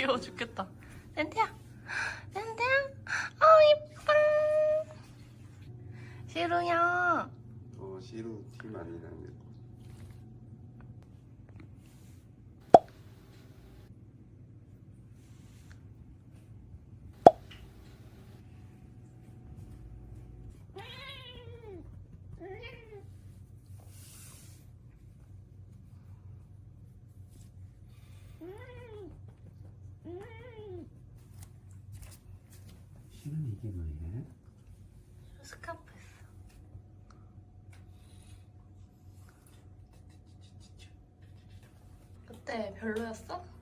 귀여워 죽겠다. 텐트야, 텐트야, 이뻐. 시루야. 시루 티 많이 나네. 시루는 이게 뭐야? 스카프 했어. 그때 별로였어?